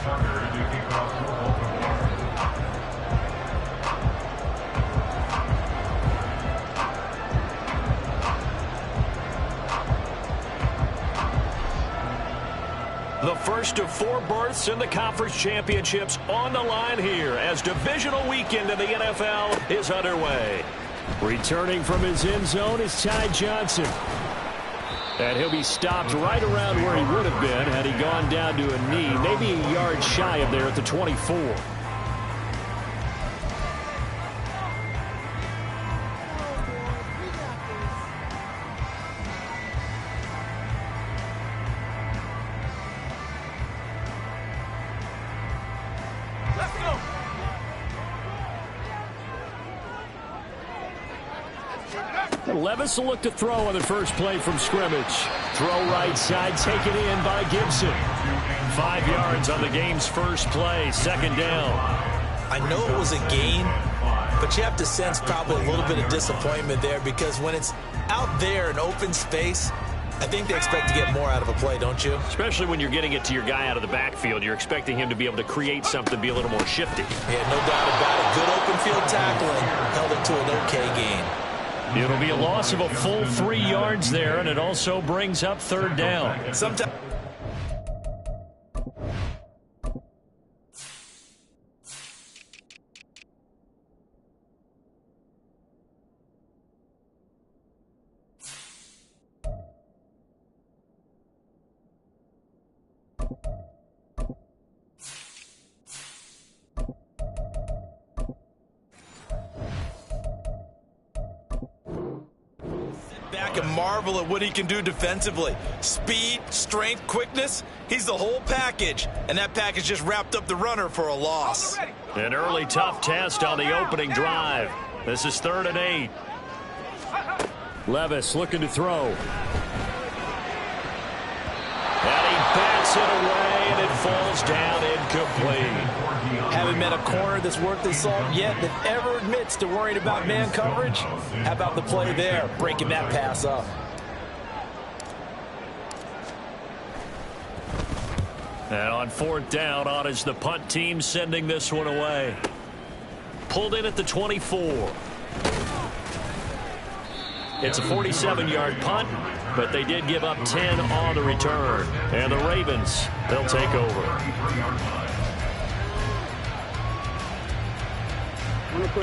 The first of 4 berths in the conference championships on the line here as divisional weekend in the NFL is underway. Returning from his end zone is Ty Johnson. And he'll be stopped right around where he would have been had he gone down to a knee, maybe a yard shy of there at the 24. Levis will look to throw on the first play from scrimmage. Throw right side, taken in by Gibson. 5 yards on the game's first play, second down. I know it was a gain, but you have to sense probably a little bit of disappointment there because when it's out there in open space, I think they expect to get more out of a play, don't you? Especially when you're getting it to your guy out of the backfield. You're expecting him to be able to create something, be a little more shifty. Yeah, no doubt about it. Good open field tackling, held it to an okay gain. It'll be a loss of a full 3 yards there, and it also brings up third down. Sometimes. And marvel at what he can do defensively. Speed, strength, quickness, he's the whole package. And that package just wrapped up the runner for a loss. An early tough test on the opening drive. This is 3rd and 8. Levis looking to throw. And he bats it away, and it falls down incomplete. Haven't met a corner that's worth his salt yet that ever admits to worrying about man coverage. How about the play there, breaking that pass up? And on 4th down, on is the punt team sending this one away. Pulled in at the 24. It's a 47-yard punt, but they did give up 10 on the return. And the Ravens, they'll take over.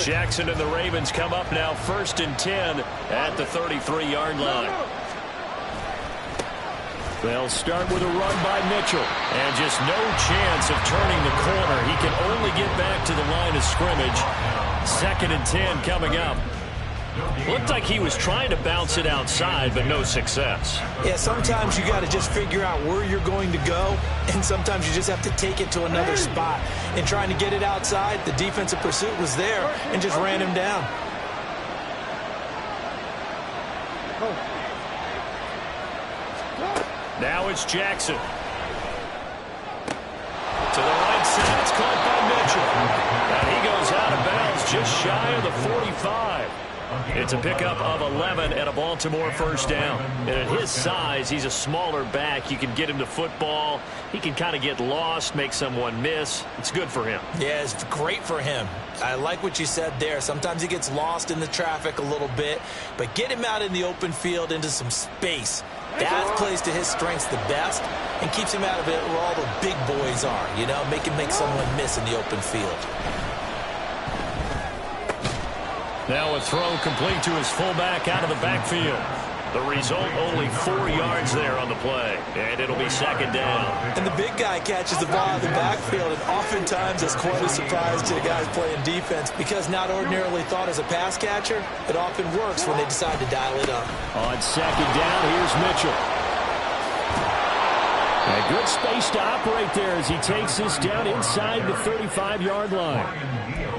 Jackson and the Ravens come up now 1st and 10 at the 33-yard line. They'll start with a run by Mitchell. And just no chance of turning the corner. He can only get back to the line of scrimmage. 2nd and 10 coming up. Looked like he was trying to bounce it outside, but no success. Yeah, sometimes you got to just figure out where you're going to go, and sometimes you just have to take it to another spot. In trying to get it outside, the defensive pursuit was there and just ran him down. Now it's Jackson. To the right side, it's caught by Mitchell. And he goes out of bounds just shy of the 45. It's a pickup of 11 and a Baltimore first down. And at his size, he's a smaller back. You can get him to football. He can kind of get lost, make someone miss. It's good for him. Yeah, it's great for him. I like what you said there. Sometimes he gets lost in the traffic a little bit, but get him out in the open field into some space. That plays to his strengths the best and keeps him out of it where all the big boys are, you know, make someone miss in the open field. Now a throw complete to his fullback out of the backfield. The result, only 4 yards there on the play, and it'll be 2nd down. And the big guy catches the ball in the backfield, and oftentimes it's quite a surprise to the guys playing defense because not ordinarily thought as a pass catcher, it often works when they decide to dial it up. On 2nd down, here's Mitchell. A good space to operate there as he takes this down inside the 35-yard line.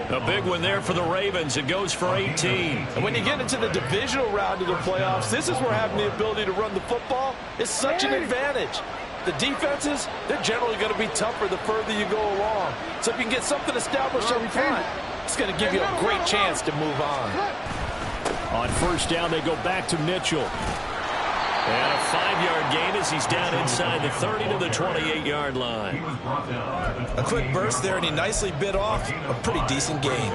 A big one there for the Ravens. It goes for 18. And when you get into the divisional round of the playoffs, this is where having the ability to run the football is such an advantage. The defenses, they're generally going to be tougher the further you go along. So if you can get something established up front, it's going to give you a great chance to move on. On 1st down, they go back to Mitchell. And a 5-yard gain as he's down inside the 30 to the 28-yard line. A quick burst there, and he nicely bit off a pretty decent gain.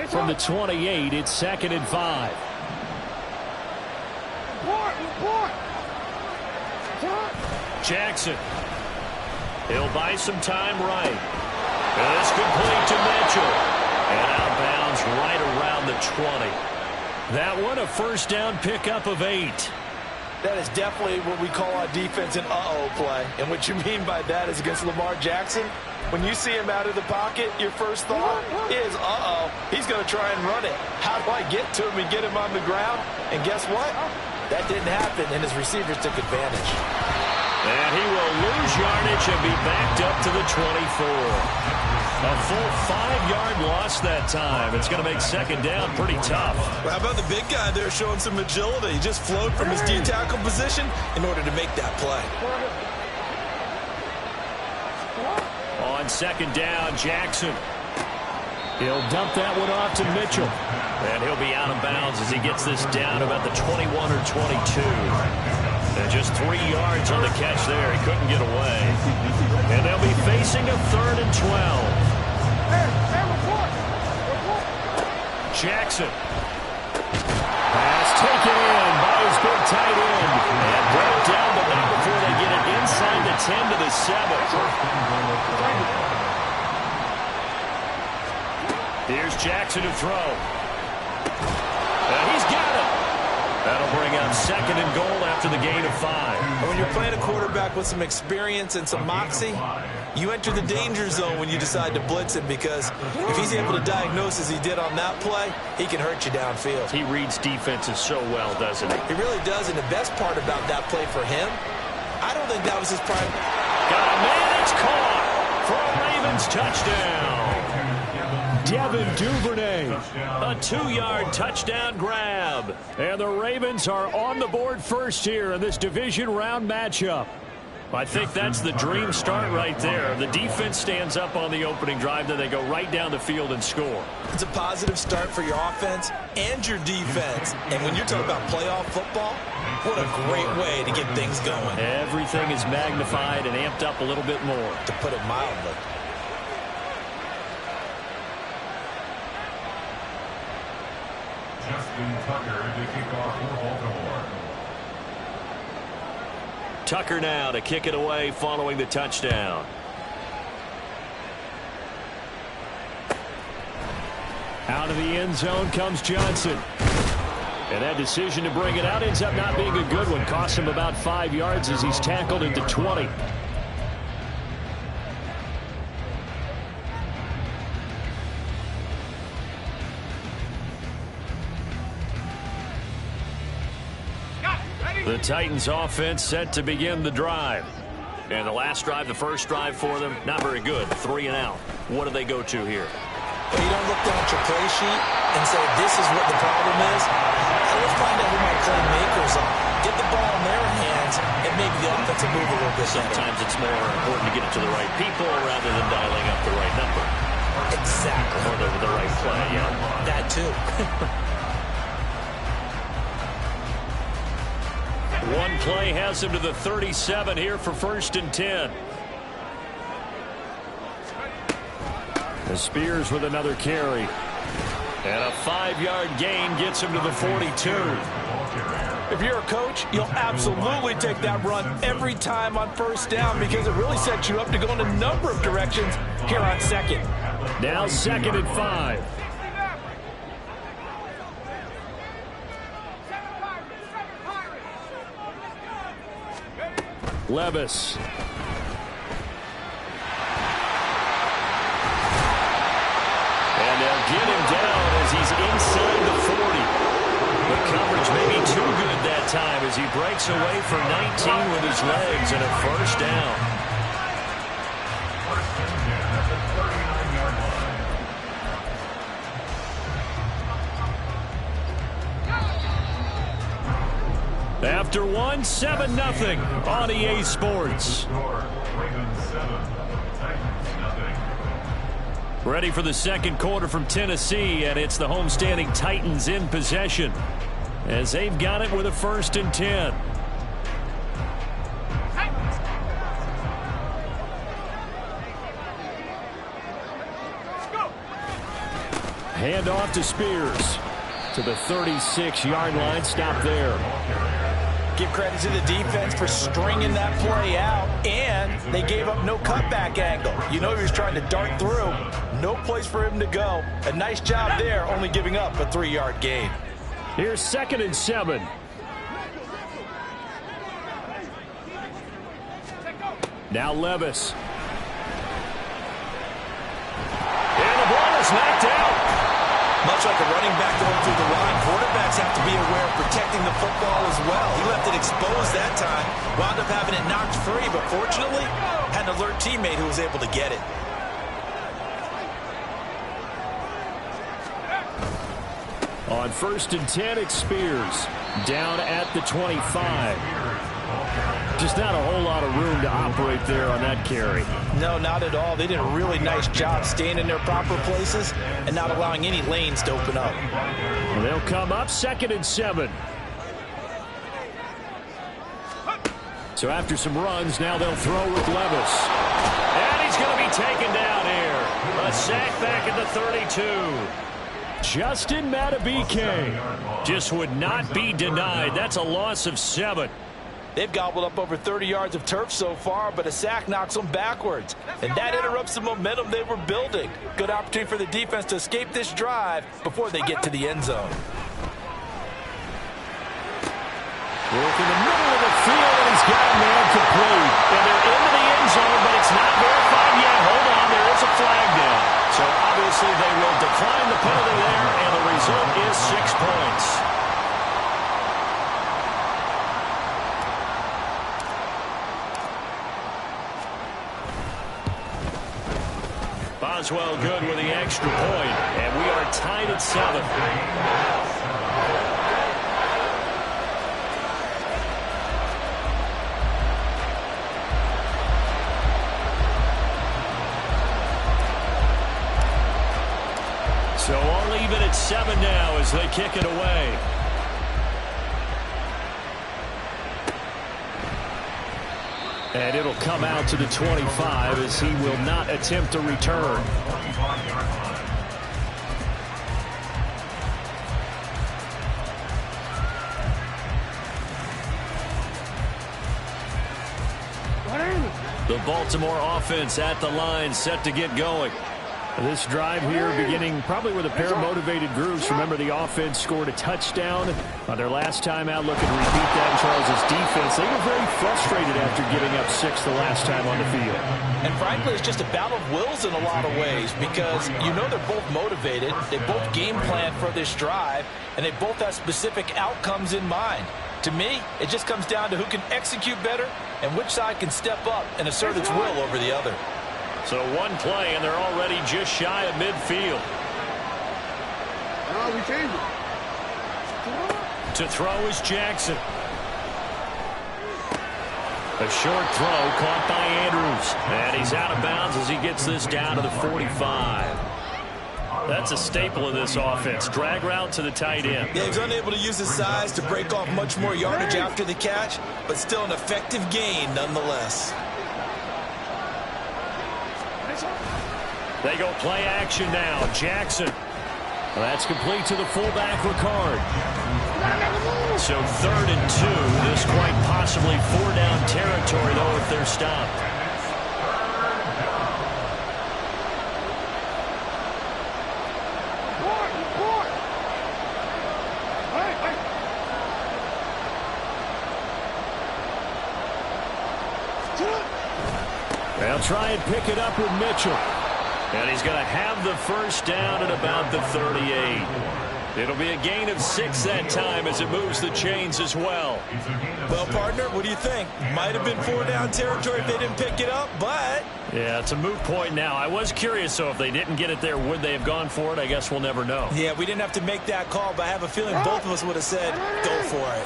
From the 28, it's 2nd and 5. Jackson. He'll buy some time right. And it's complete to Mitchell. And out of bounds right around the 20. That one a first down pickup of 8. That is definitely what we call our defense an uh-oh play. And what you mean by that is against Lamar Jackson, when you see him out of the pocket, your first thought is, uh-oh, he's going to try and run it. How do I get to him and get him on the ground? And guess what? That didn't happen, and his receivers took advantage. And he will lose yardage and be backed up to the 24. A full 5-yard loss that time. It's going to make second down pretty tough. Well, how about the big guy there showing some agility? He just flowed from his D-tackle position in order to make that play. On second down, Jackson. He'll dump that one off to Mitchell. And he'll be out of bounds as he gets this down about the 21 or 22. And just 3 yards on the catch there. He couldn't get away. And they'll be facing a 3rd and 12. Jackson. Pass taken in by his big tight end. And brought down, but not before they get it inside the 10 to the 7. Here's Jackson to throw. And he's got it. That'll bring up 2nd and goal after the gain of 5. When you're playing a quarterback with some experience and some moxie, you enter the danger zone when you decide to blitz him, because if he's able to diagnose as he did on that play, he can hurt you downfield. He reads defenses so well, doesn't he? He really does, and the best part about that play for him, I don't think that was his prime. Got a man, it's caught for a Ravens touchdown. Devin Duvernay, a 2-yard touchdown grab. And the Ravens are on the board first here in this division round matchup. I think that's the dream start right there. The defense stands up on the opening drive, then they go right down the field and score. It's a positive start for your offense and your defense. And when you're talking about playoff football, what a great way to get things going. Everything is magnified and amped up a little bit more, to put it mildly. Tucker now to kick it away following the touchdown. Out of the end zone comes Johnson. And that decision to bring it out ends up not being a good one. Costs him about 5 yards as he's tackled into 20. The Titans offense set to begin the drive. And the last drive, the first drive for them, not very good. 3 and out. What do they go to here? Well, you don't look down at your play sheet and say, this is what the problem is. Let's find out who my playmakers are. Get the ball in their hands, and maybe the offense will move a little bit better. Sometimes it's more important to get it to the right people rather than dialing up the right number. Exactly. Or the right play, yeah. That too. One play has him to the 37 here for 1st and 10. The Spears with another carry. And a 5-yard gain gets him to the 42. If you're a coach, you'll absolutely take that run every time on 1st down, because it really sets you up to go in a number of directions here on 2nd. Now 2nd and 5. Levis. And they'll get him down as he's inside the 40. The coverage may be too good that time as he breaks away for 19 with his legs and a 1st down. After one, 7-0 on EA Sports. Ready for the second quarter from Tennessee, and it's the homestanding Titans in possession as they've got it with a 1st and 10. Hand off to Spears to the 36-yard line. Stop there. Give credit to the defense for stringing that play out, and they gave up no cutback angle. You know he was trying to dart through. No place for him to go. A nice job there, only giving up a 3-yard gain. Here's 2nd and 7. Now Levis. And the ball is knocked out. Much like a running back going through the line, quarterbacks have to be aware of protecting the football as well. He left it exposed that time, wound up having it knocked free, but fortunately, had an alert teammate who was able to get it. On 1st and 10, it's Spears. Down at the 25. Just not a whole lot of room to operate there on that carry. No, not at all. They did a really nice job staying in their proper places and not allowing any lanes to open up. And they'll come up 2nd and 7. So after some runs, now they'll throw with Levis. And he's going to be taken down here. A sack back at the 32. Justin Madubuike just would not be denied. That's a loss of 7. They've gobbled up over 30 yards of turf so far, but a sack knocks them backwards. And that interrupts the momentum they were building. Good opportunity for the defense to escape this drive before they get to the end zone. Work in the middle of the field, and he's got a man complete. And they're into the end zone, but it's not verified yet. Hold on, there is a flag down. So obviously they will decline the penalty there, and the result is 6 points. Boswell good with the extra point, and we are tied at 7. So all even at 7 now as they kick it away. And it'll come out to the 25 as he will not attempt a return. The Baltimore offense at the line, set to get going. This drive here beginning probably with a pair of motivated groups. Remember, the offense scored a touchdown on their last time out. Looking to repeat that in Charles' defense. They were very frustrated after giving up 6 the last time on the field. And frankly, it's just a battle of wills in a lot of ways because you know they're both motivated. They both game plan for this drive, and they both have specific outcomes in mind. To me, it just comes down to who can execute better and which side can step up and assert its will over the other. So one play, and they're already just shy of midfield. No, we changed it. To throw is Jackson. A short throw caught by Andrews. And he's out of bounds as he gets this down to the 45. That's a staple of this offense. Drag route to the tight end. Yeah, he's unable to use his size to break off much more yardage after the catch, but still an effective gain nonetheless. They go play action now. Jackson. Well, that's complete to the fullback, Ricard. So 3rd and 2. This quite possibly 4-down territory, though, if they're stopped. They'll try and pick it up with Mitchell. And he's going to have the first down at about the 38. It'll be a gain of 6 that time as it moves the chains as well. Well, partner, what do you think? Might have been 4-down territory if they didn't pick it up, but... Yeah, it's a moot point now. I was curious, so if they didn't get it there, would they have gone for it? I guess we'll never know. Yeah, we didn't have to make that call, but I have a feeling both of us would have said, go for it.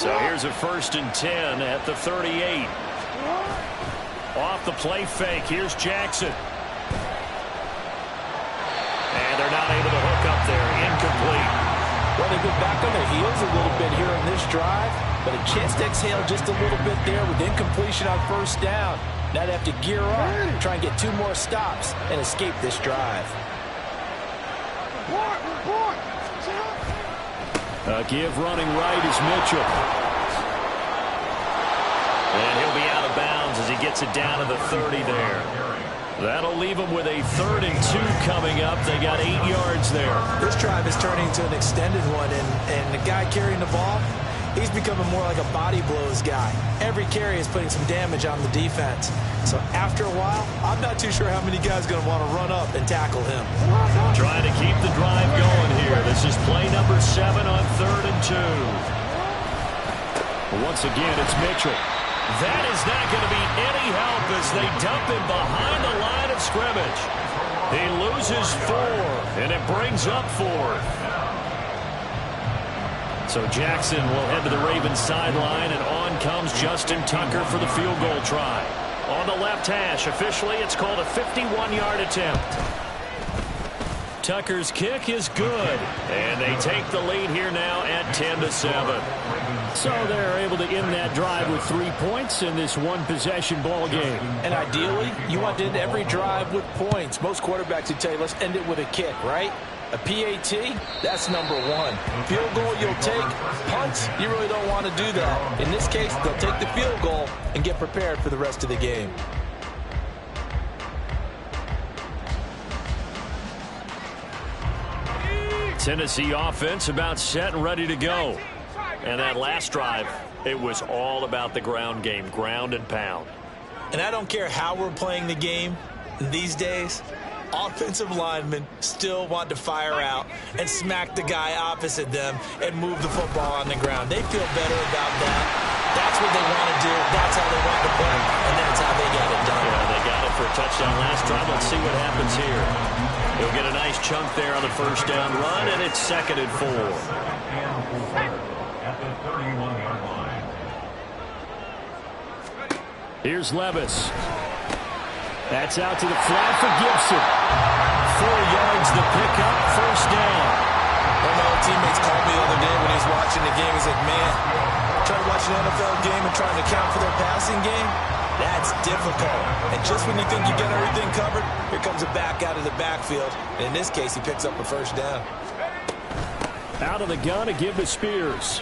So here's a 1st and 10 at the 38. Off the play fake, here's Jackson. been back on their heels a little bit here on this drive, but a chance to exhale just a little bit there with incompletion on first down. Now they have to gear up, try and get 2 more stops, and escape this drive. A give running right is Mitchell. And he'll be out of bounds as he gets it down to the 30 there. That'll leave them with a 3rd and 2 coming up. They got 8 yards there. This drive is turning into an extended one, and the guy carrying the ball, he's becoming more like a body blows guy. Every carry is putting some damage on the defense. So after a while, I'm not too sure how many guys are going to want to run up and tackle him. Trying to keep the drive going here. This is play number 7 on 3rd and 2. Once again, it's Mitchell. That is not going to be any help as they dump him behind the line of scrimmage. He loses 4, and it brings up 4th. So Jackson will head to the Ravens sideline, and on comes Justin Tucker for the field goal try. On the left hash, officially it's called a 51-yard attempt. Tucker's kick is good, and they take the lead here now at 10-7. So they're able to end that drive with 3 points in this one-possession ball game. And ideally, you want to end every drive with points. Most quarterbacks would tell you, let's end it with a kick, right? A PAT, that's number 1. Field goal, you'll take. Punts, you really don't want to do that. In this case, they'll take the field goal and get prepared for the rest of the game. Tennessee offense about set and ready to go. And that last drive, it was all about the ground game, ground and pound. And I don't care how we're playing the game these days, offensive linemen still want to fire out and smack the guy opposite them and move the football on the ground. They feel better about that. That's what they want to do. That's how they want to play, and that's how they got it done. Yeah, they got it for a touchdown last drive. Let's see what happens here. He'll get a nice chunk there on the first down run, and it's 2nd and 4. At the 31-yard line. Here's Levis. That's out to the flat for Gibson. 4 yards the pickup, first down. One of my old teammates called me the other day when he was watching the game. He's like, man, trying to watch an NFL game and trying to account for their passing game, that's difficult. And just when you think you get everything covered, here comes a back out of the backfield. And in this case, he picks up a first down. Out of the gun to give to Spears.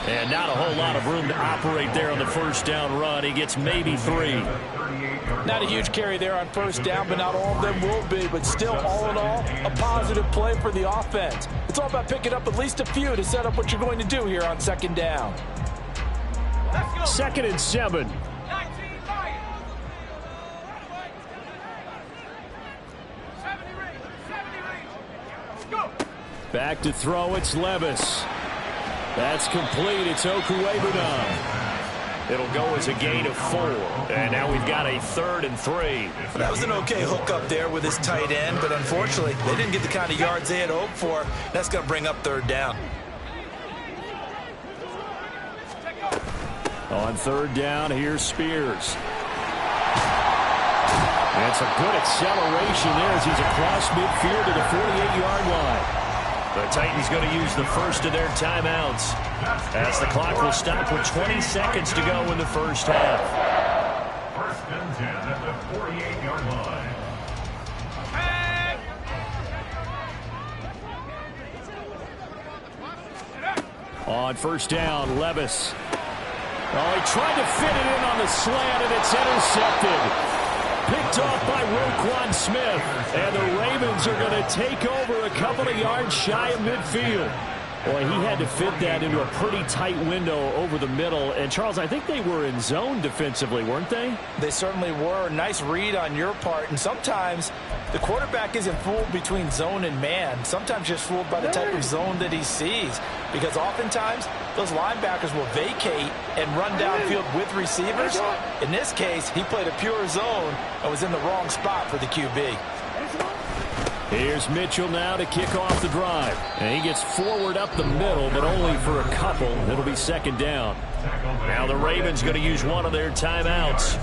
And not a whole lot of room to operate there on the first down run. He gets maybe 3. Not a huge carry there on first down, but not all of them will be. But still, all in all, a positive play for the offense. It's all about picking up at least a few to set up what you're going to do here on 2nd down. 2nd and 7. Back to throw, it's Levis. That's complete, it's Okuebunan. It'll go as a gain of 4. And now we've got a 3rd and 3. That was an okay hook up there with his tight end, but unfortunately, they didn't get the kind of yards they had hoped for. That's going to bring up 3rd down. On 3rd down, here's Spears. And it's a good acceleration there as he's across midfield to the 48-yard line. The Titans going to use the first of their timeouts as the clock will stop with 20 seconds to go in the first half. 1st and 10 at the 48-yard line. On first down, Levis. Oh, he tried to fit it in on the slant, and it's intercepted. Picked off by Roquan Smith. And the Ravens are going to take over a couple of yards shy of midfield. Boy, he had to fit that into a pretty tight window over the middle. And, Charles, I think they were in zone defensively, weren't they? They certainly were. Nice read on your part. And sometimes the quarterback isn't fooled between zone and man. Sometimes just fooled by the type of zone that he sees. Because oftentimes, those linebackers will vacate and run downfield with receivers. In this case, he played a pure zone and was in the wrong spot for the QB. Here's Mitchell now to kick off the drive. And he gets forward up the middle, but only for a couple. It'll be 2nd down. Now the Ravens going to use one of their timeouts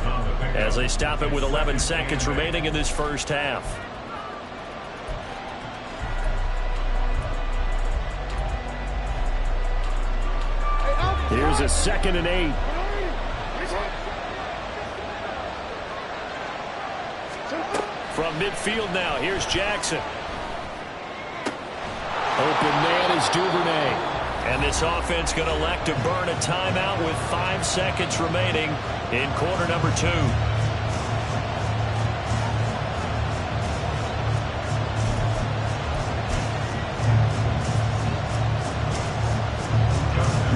as they stop it with 11 seconds remaining in this first half. Here's a 2nd and 8. From midfield now, here's Jackson. Open man is Duvernay. And this offense going to elect to burn a timeout with 5 seconds remaining in quarter number 2.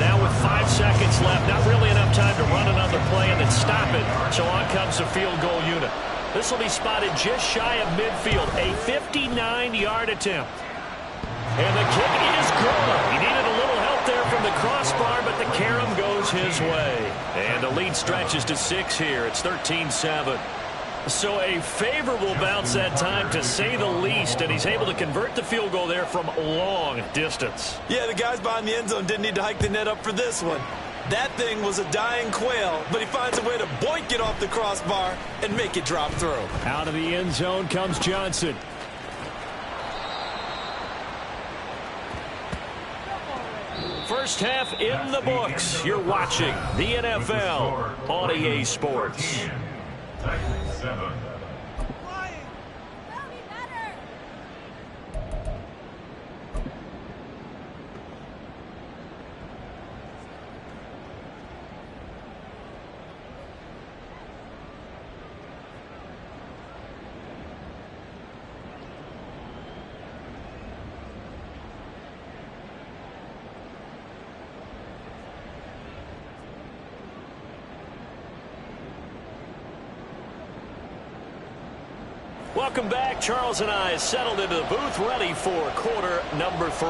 Now with 5 seconds left, not really enough time to run another play and then stop it. So on comes the field goal unit. This will be spotted just shy of midfield, a 59-yard attempt. And the kick is good. He needed a little help there from the crossbar, but the carom goes his way. And the lead stretches to 6 here. It's 13-7. So a favorable bounce that time, to say the least, and he's able to convert the field goal there from long distance. Yeah, the guys behind the end zone didn't need to hike the net up for this one. That thing was a dying quail, but he finds a way to boink it off the crossbar and make it drop through. Out of the end zone comes Johnson. First half in the books. You're watching the NFL on EA Sports. Titans 7. Welcome back. Charles and I settled into the booth, ready for quarter number 3.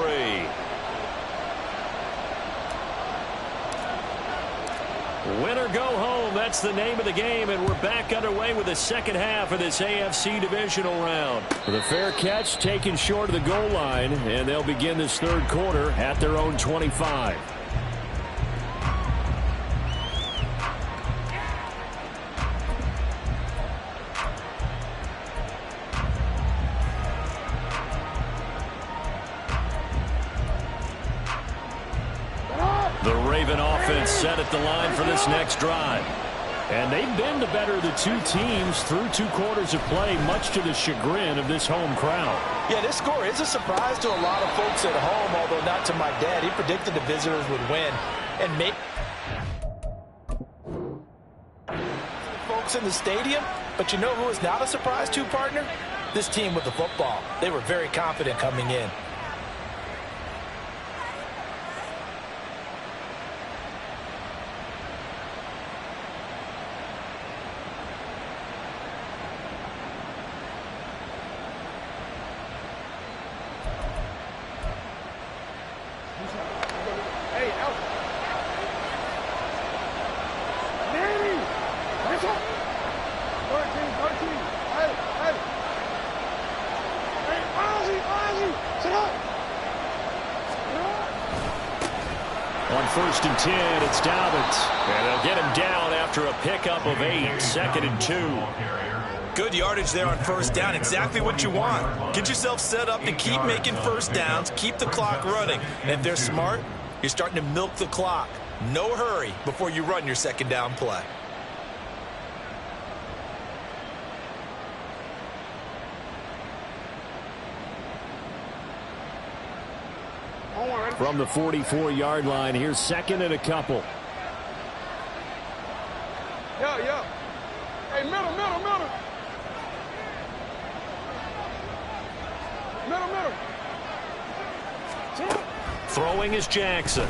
Win or go home, that's the name of the game, and we're back underway with the second half of this AFC divisional round. The fair catch taken short of the goal line, and they'll begin this third quarter at their own 25. The Raven offense set at the line for this next drive. And they've been the better of the two teams through 2 quarters of play, much to the chagrin of this home crowd. Yeah, this score is a surprise to a lot of folks at home, although not to my dad. He predicted the visitors would win. And maybe folks in the stadium, but you know who is not a surprise to, partner? This team with the football. They were very confident coming in. On 1st and 10, it's Dobbins. And they'll get him down after a pickup of 8, 2nd and 2. Good yardage there on first down. Exactly what you want. Get yourself set up to keep making first downs, keep the clock running. And if they're smart, you're starting to milk the clock. No hurry before you run your second down play. From the 44-yard line, here's 2nd and a couple. Yeah. Hey, middle. Throwing is Jackson.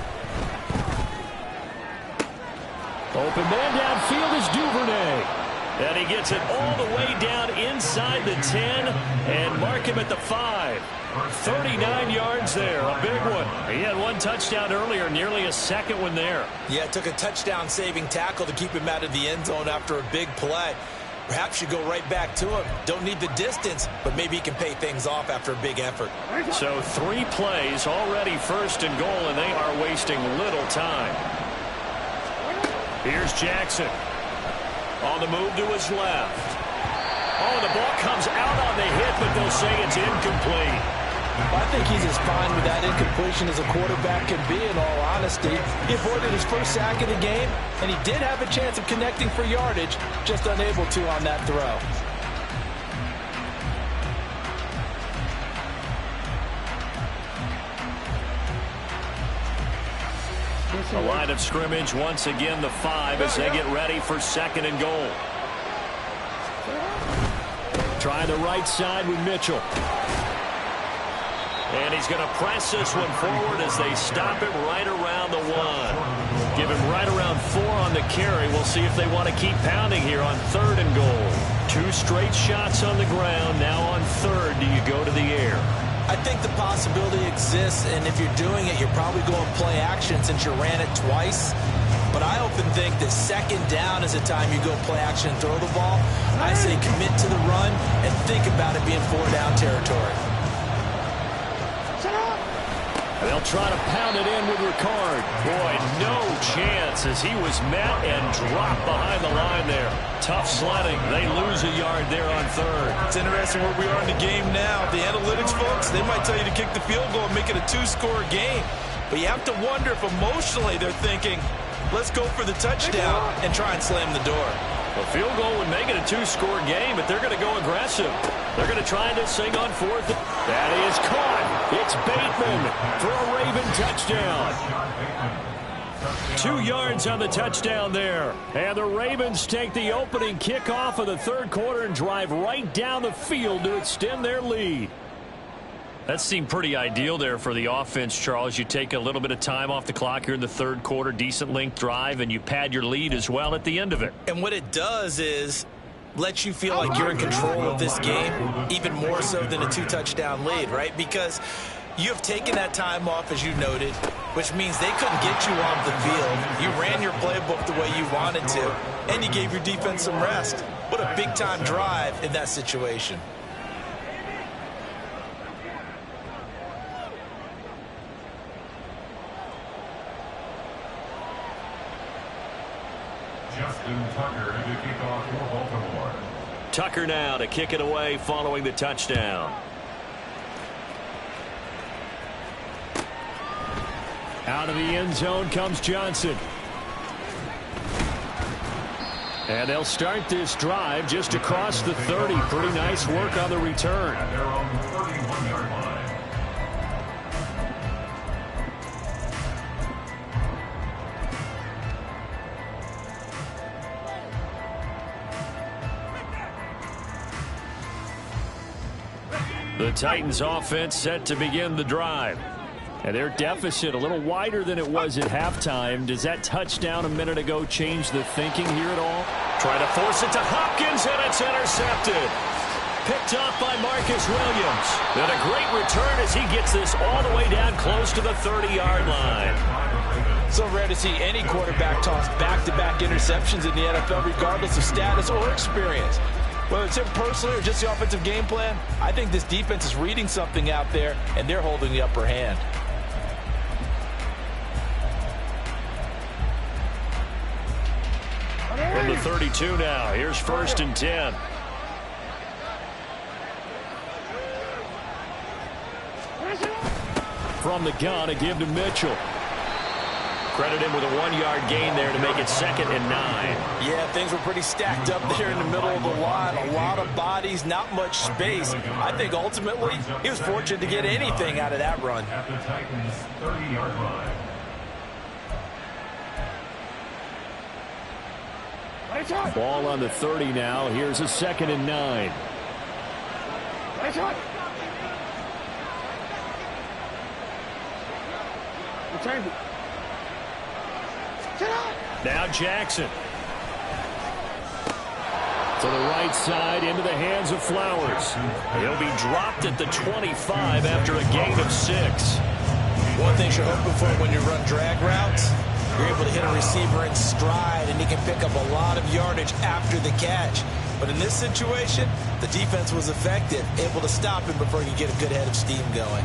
Open man downfield is Duvernay. And he gets it all the way down inside the 10 and mark him at the 5. 39 yards there, a big one. He had 1 touchdown earlier, nearly a 2nd one there. Yeah, it took a touchdown-saving tackle to keep him out of the end zone after a big play. Perhaps you go right back to him. Don't need the distance, but maybe he can pay things off after a big effort. So 3 plays, already 1st and goal, and they are wasting little time. Here's Jackson. On the move to his left. Oh, the ball comes out on the hit, but they'll say it's incomplete. I think he's as fine with that incompletion as a quarterback can be, in all honesty. He avoided his first sack of the game, and he did have a chance of connecting for yardage, just unable to on that throw. The line of scrimmage, once again, the 5 as they get ready for 2nd and goal. Try the right side with Mitchell. And he's going to press this one forward as they stop him right around the 1. Give him right around 4 on the carry. We'll see if they want to keep pounding here on 3rd and goal. 2 straight shots on the ground. Now on 3rd, do you go to the air? I think the possibility exists, and if you're doing it, you're probably going play action since you ran it twice. But I often think that 2nd down is a time you go play action and throw the ball. I say commit to the run and think about it being 4-down territory. They'll try to pound it in with Ricard. Boy, no chance as he was met and dropped behind the line there. Tough sledding. They lose a yard there on 3rd. It's interesting where we are in the game now. The analytics folks, they might tell you to kick the field goal and make it a 2-score game. But you have to wonder if emotionally they're thinking, let's go for the touchdown and try and slam the door. A field goal would make it a 2-score game, but they're going to go aggressive. They're going to try this thing on 4th. That is caught. It's Bateman for a Raven touchdown. 2 yards on the touchdown there. And the Ravens take the opening kickoff of the 3rd quarter and drive right down the field to extend their lead. That seemed pretty ideal there for the offense, Charles. You take a little bit of time off the clock here in the 3rd quarter, decent length drive, and you pad your lead as well at the end of it. And what it does is let you feel like you're in control of this game, even more so than a 2-touchdown lead, right? Because you have taken that time off, as you noted, which means they couldn't get you off the field. You ran your playbook the way you wanted to, and you gave your defense some rest. What a big-time drive in that situation. Justin Tucker to kick off for Baltimore. Tucker now to kick it away following the touchdown. Out of the end zone comes Johnson. And they'll start this drive just across the 30. Pretty nice work on the return. And they're on the 31-yard line. The Titans offense set to begin the drive. And their deficit a little wider than it was at halftime. Does that touchdown a minute ago change the thinking here at all? Try to force it to Hopkins, and it's intercepted. Picked off by Marcus Williams. And a great return as he gets this all the way down close to the 30-yard line. So rare to see any quarterback toss back-to-back interceptions in the NFL, regardless of status or experience. Whether it's him personally or just the offensive game plan, I think this defense is reading something out there, and they're holding the upper hand. From the 32 now, here's 1st and 10. From the gun, a give to Mitchell. Credit him with a 1-yard gain there to make it 2nd and 9. Yeah, things were pretty stacked up there in the middle of the line. A lot of bodies, not much space. I think ultimately he was fortunate to get anything out of that run. At the Titans' 30-yard line. Ball on the 30 now. Here's a 2nd and 9. Now Jackson. To the right side, into the hands of Flowers. He'll be dropped at the 25 after a gain of 6. One thing you're hoping for when you run drag routes, you're able to hit a receiver in stride, and he can pick up a lot of yardage after the catch. But in this situation, the defense was effective, able to stop him before he could get a good head of steam going.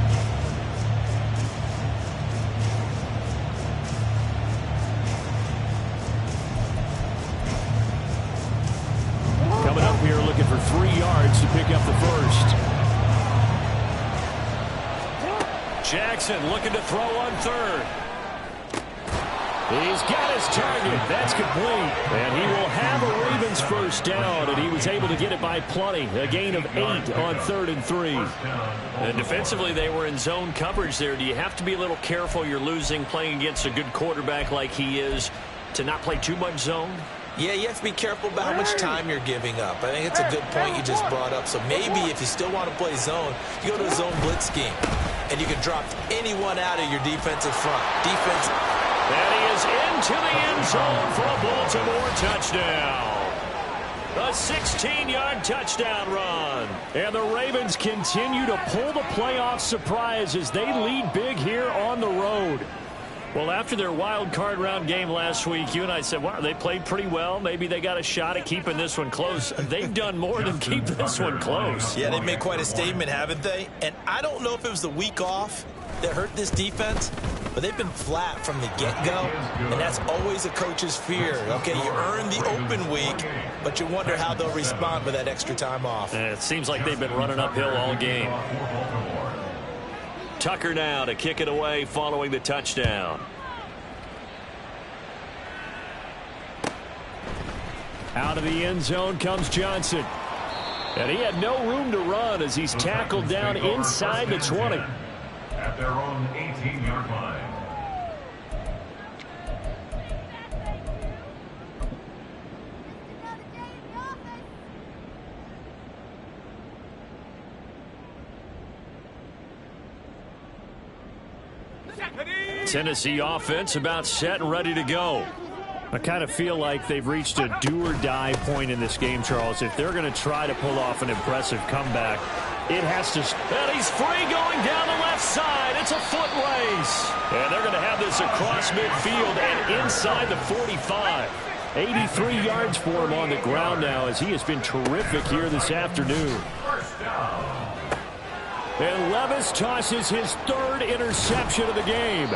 Coming up here looking for 3 yards to pick up the first. Jackson looking to throw on third. He's got his target. That's complete. And he will have a Ravens first down, and he was able to get it by plenty. A gain of 8 on 3rd and 3. And defensively, they were in zone coverage there. Do you have to be a little careful? You're losing playing against a good quarterback like he is to not play too much zone? Yeah, you have to be careful about how much time you're giving up. I think it's a good point you just brought up. So maybe if you still want to play zone, you go to a zone blitz scheme, and you can drop anyone out of your defensive front. Defense. And he is into the end zone for a Baltimore touchdown. A 16-yard touchdown run. And the Ravens continue to pull the playoff surprise as they lead big here on the road. Well, after their wild card round game last week, you and I said, wow, they played pretty well. Maybe they got a shot at keeping this one close. They've done more than keep this one close. Yeah, they've made quite a statement, haven't they? And I don't know if it was the week off that hurt this defense, but they've been flat from the get-go, and that's always a coach's fear. Okay, you earn the open week, but you wonder how they'll respond with that extra time off. It seems like they've been running uphill all game. Tucker now to kick it away following the touchdown. Out of the end zone comes Johnson. And he had no room to run as he's tackled down inside the 20. At their own 18-yard line. Tennessee offense about set and ready to go. I kind of feel like they've reached a do-or-die point in this game, Charles. If they're going to try to pull off an impressive comeback, it has to... And he's free going down the left side. It's a foot race. And they're going to have this across midfield and inside the 45. 83 yards for him on the ground now as he has been terrific here this afternoon. And Levis tosses his 3rd interception of the game.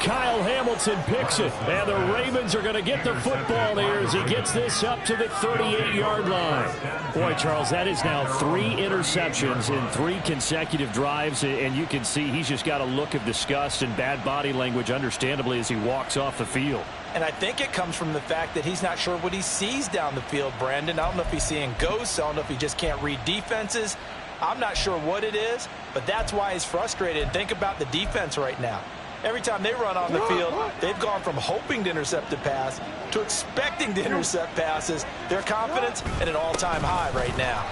Kyle Hamilton picks it, and the Ravens are going to get the football here as he gets this up to the 38-yard line. Boy, Charles, that is now 3 interceptions in 3 consecutive drives, and you can see he's just got a look of disgust and bad body language, understandably, as he walks off the field. And I think it comes from the fact that he's not sure what he sees down the field, Brandon. I don't know if he's seeing ghosts. I don't know if he just can't read defenses. I'm not sure what it is, but that's why he's frustrated. Think about the defense right now. Every time they run on the field, they've gone from hoping to intercept a pass to expecting to intercept passes. Their confidence at an all-time high right now.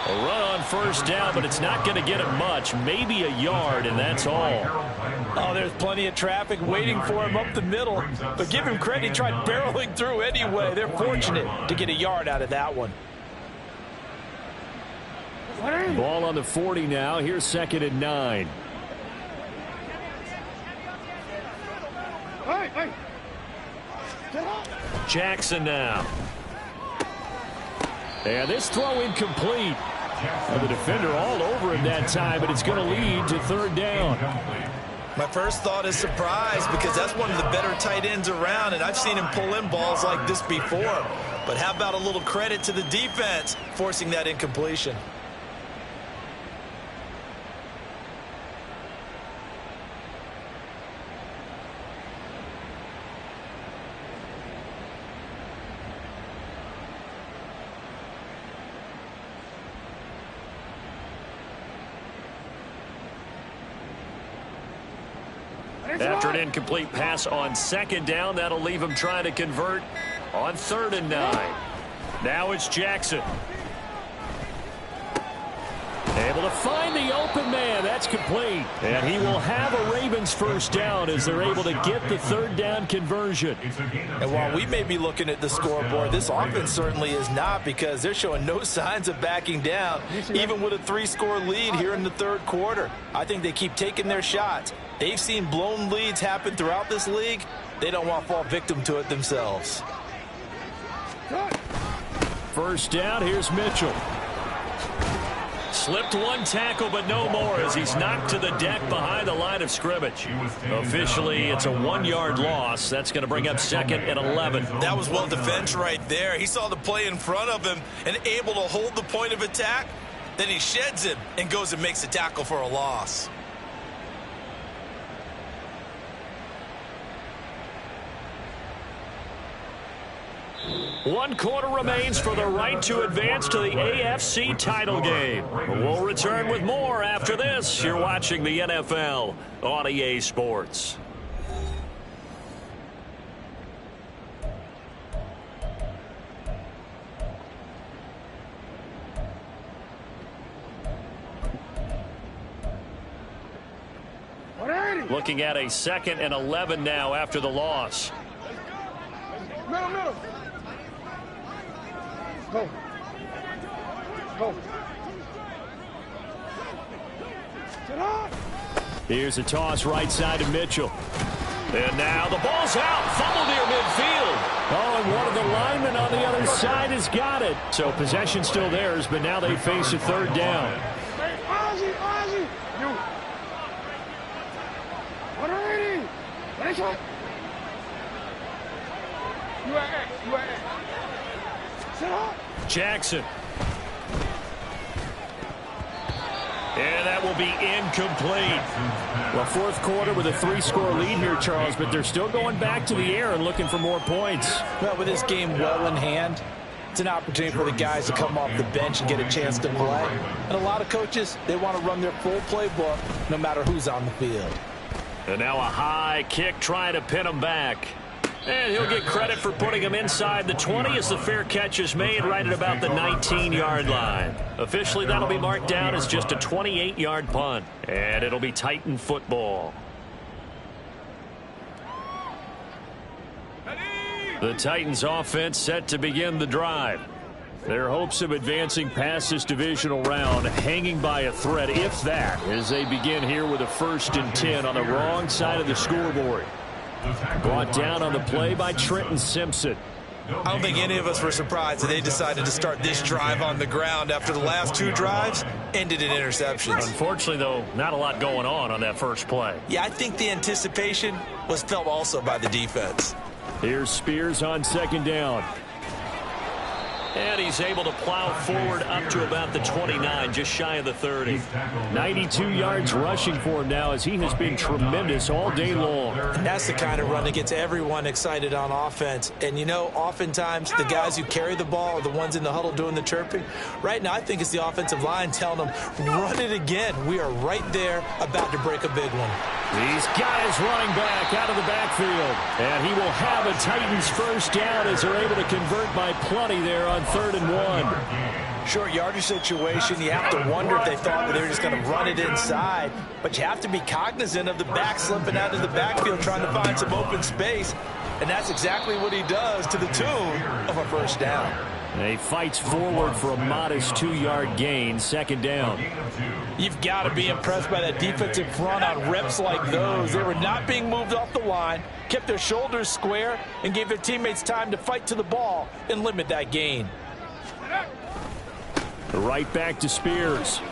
A run on first down, but it's not going to get him much. Maybe a yard, and that's all. Oh, there's plenty of traffic waiting for him up the middle. But give him credit, he tried barreling through anyway. They're fortunate to get a yard out of that one. Ball on the 40 now. Here's 2nd and 9. Jackson now. And this throw incomplete. And the defender all over him that time, but it's going to lead to 3rd down. My first thought is surprise because that's one of the better tight ends around, and I've seen him pull in balls like this before. But how about a little credit to the defense forcing that incompletion? After an incomplete pass on 2nd down, that'll leave him trying to convert on 3rd and 9. Now it's Jackson. Able to find the open man. That's complete. And he will have a Ravens first down as they're able to get the 3rd down conversion. And while we may be looking at the scoreboard, this offense certainly is not because they're showing no signs of backing down, even with a 3-score lead here in the 3rd quarter. I think they keep taking their shots. They've seen blown leads happen throughout this league. They don't want to fall victim to it themselves. First down, here's Mitchell. Slipped one tackle, but no more as he's knocked to the deck behind the line of scrimmage. Officially, it's a 1-yard loss. That's going to bring up 2nd and 11. That was well defense right there. He saw the play in front of him and able to hold the point of attack. Then he sheds him and goes and makes a tackle for a loss. 1 quarter remains for the right to advance to the AFC title game. We'll return with more after this. You're watching the NFL on EA Sports. Looking at a 2nd and 11 now after the loss. Middle. Go. Sit up. Here's a toss right side to Mitchell. And now the ball's out. Fumble near midfield. Oh, and one of the linemen on the other side has got it. So possession still theirs, but now they face a 3rd down. Hey, Ozzy. You. What already? Nice one. You at X. Sit up. Jackson. And that will be incomplete. Well, 4th quarter with a 3-score lead here, Charles, but they're still going back to the air and looking for more points. Well, with this game well in hand, it's an opportunity for the guys to come off the bench and get a chance to play. And a lot of coaches, they want to run their full playbook no matter who's on the field. And now a high kick trying to pin him back. And he'll get credit for putting him inside the 20 as the fair catch is made right at about the 19-yard line. Officially, that'll be marked down as just a 28-yard punt. And it'll be Titan football. The Titans offense set to begin the drive. Their hopes of advancing past this divisional round hanging by a thread, if that, as they begin here with a 1st and 10 on the wrong side of the scoreboard. Brought down on the play by Trenton Simpson. I don't think any of us were surprised that they decided to start this drive on the ground after the last 2 drives ended in interceptions. Unfortunately, though, not a lot going on that first play. Yeah, I think the anticipation was felt also by the defense. Here's Spears on 2nd down. And he's able to plow forward up to about the 29, just shy of the 30. 92 yards rushing for him now as he has been tremendous all day long. And that's the kind of run that gets everyone excited on offense. And, you know, oftentimes the guys who carry the ball are the ones in the huddle doing the chirping. Right now, I think it's the offensive line telling them, run it again. We are right there about to break a big one. He's got his running back out of the backfield. And he will have a Titans 1st down as they're able to convert by plenty there on 3rd and 1. Short yardage situation. You have to wonder if they thought that they were just going to run it inside. But you have to be cognizant of the back slipping out of the backfield trying to find some open space. And that's exactly what he does to the tune of a 1st down. And he fights forward for a modest 2-yard gain, 2nd down. You've got to be impressed by that defensive front on reps like those. They were not being moved off the line, kept their shoulders square, and gave their teammates time to fight to the ball and limit that gain. Right back to Spears.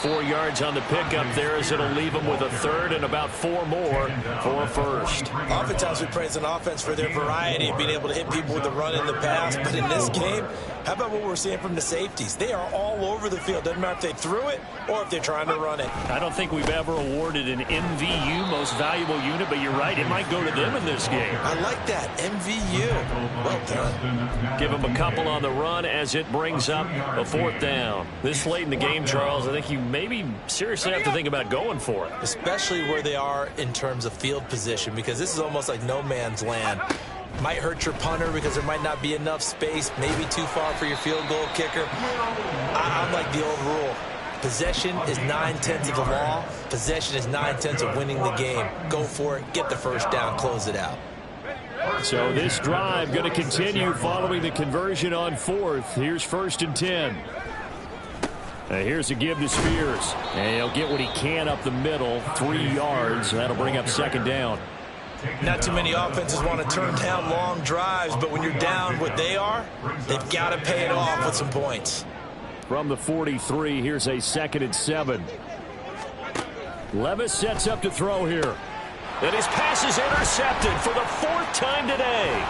4 yards on the pickup there as it'll leave them with a 3rd and about 4 more for a 1st. Oftentimes we praise an offense for their variety of being able to hit people with the run in the pass. But in this game, how about what we're seeing from the safeties? They are all over the field. Doesn't matter if they threw it or if they're trying to run it. I don't think we've ever awarded an MVU, most valuable unit, but you're right, it might go to them in this game. I like that, MVU. Well done. Give them a couple on the run as it brings up a 4th down. This late in the game, Charles, I think you maybe seriously have to think about going for it. Especially where they are in terms of field position, because this is almost like no man's land. Might hurt your punter because there might not be enough space, maybe too far for your field goal kicker. I'm like the old rule. Possession is 9/10 of the law. Possession is 9/10 of winning the game. Go for it, get the 1st down, close it out. So this drive going to continue following the conversion on 4th. Here's 1st and 10. Here's a give to Spears. And he'll get what he can up the middle, 3 yards. That'll bring up 2nd down. Not too many offenses want to turn down long drives, but when you're down what they are, they've got to pay it off with some points. From the 43, here's a 2nd and 7. Levis sets up to throw here. And his pass is intercepted for the 4th time today.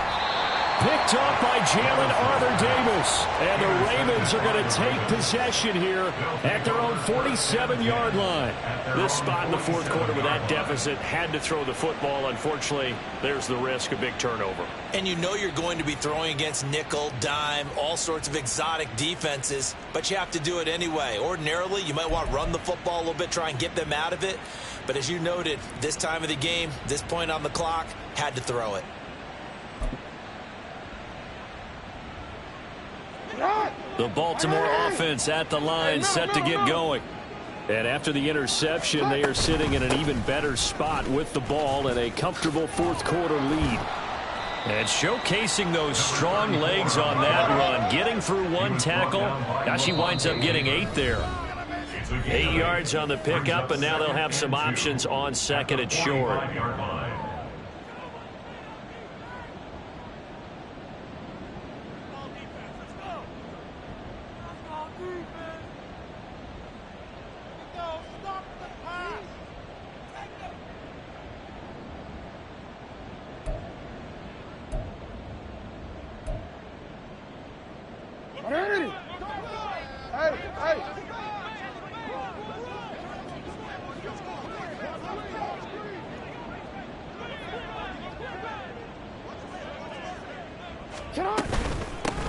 picked off by Jalen Arthur-Davis. And the Ravens are going to take possession here at their own 47-yard line. This spot in the fourth quarter with that deficit had to throw the football. Unfortunately, there's the risk of big turnover. And you know you're going to be throwing against nickel, dime, all sorts of exotic defenses, but you have to do it anyway. Ordinarily, you might want to run the football a little bit, try and get them out of it. But as you noted, this time of the game, this point on the clock, had to throw it. The Baltimore offense at the line, set to get going. And after the interception, they are sitting in an even better spot with the ball and a comfortable fourth quarter lead. And showcasing those strong legs on that run, getting through one tackle. Now she winds up getting 8 there. 8 yards on the pickup, and now they'll have some options on second and short.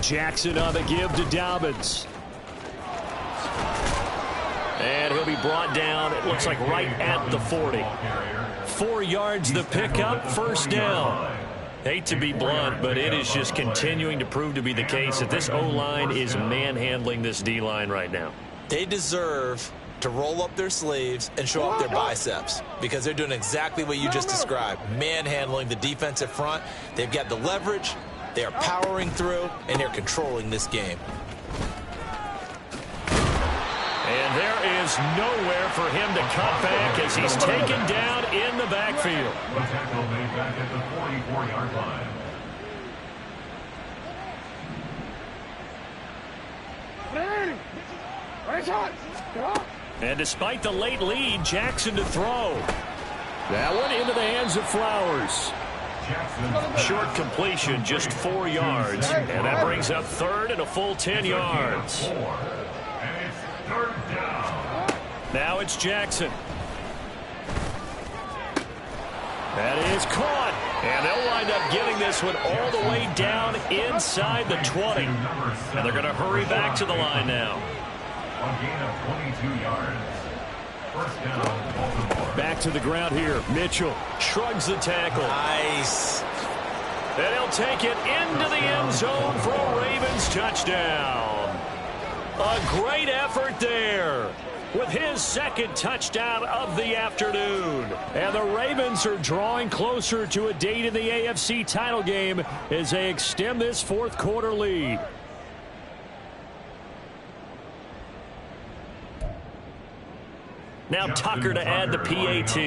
Jackson on the give to Dobbins. And he'll be brought down, it looks like right at the 40. 4 yards the pickup, first down. Hate to be blunt, but it is just continuing to prove to be the case that this O-line is manhandling this D-line right now. They deserve to roll up their sleeves and show up their biceps because they're doing exactly what you just described, manhandling the defensive front. They've got the leverage. They are powering through, and they're controlling this game. And there is nowhere for him to cut back as he's taken down in the backfield. The tackle made back at the 44-yard line. And despite the late lead, Jackson to throw. That one into the hands of Flowers. Short completion, just 4 yards. And that brings up third and a full 10 yards. And it's third down. Now it's Jackson. That is caught. And they'll wind up getting this one all the way down inside the 20. And they're going to hurry back to the line now. A gain of 22 yards. First down, Baltimore. Back to the ground here. Mitchell shrugs the tackle. Nice. And he'll take it into the end zone for a Ravens touchdown. A great effort there with his second touchdown of the afternoon. And the Ravens are drawing closer to a date in the AFC title game as they extend this fourth quarter lead. Now Tucker to add the PAT.